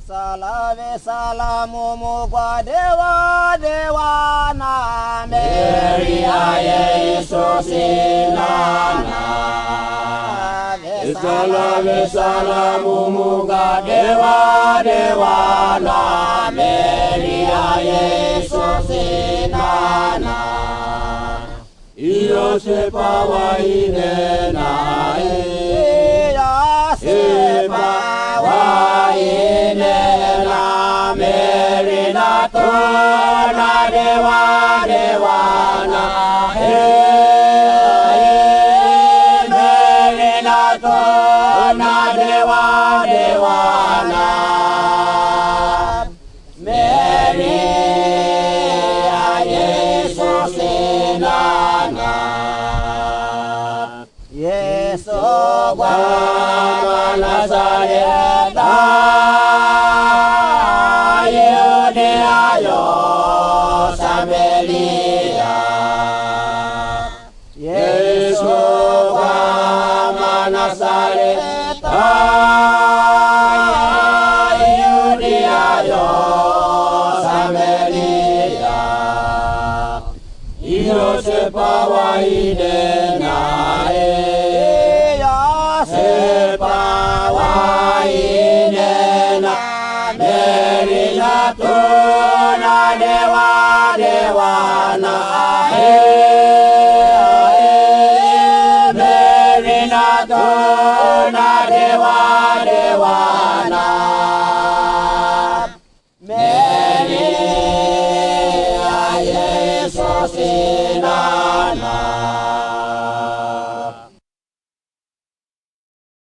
Salamu kwa dewa dewana Mary Yesu sinana Salamu kwa dewa dewana Mary Yesu sinana Iyo sepa wa inena sepa wa inena Mary na tona dewa dewana Mary na tona dewa dewana Mary Yesu sinana Yesu kwa Nazareta Yudea yo Samaria Yesu kwa Nazareta Yudea yo Samaria Yosepa wa inena Yosepa wa inena Mary na tuna dewa dewana Mary na tuna dewa dewana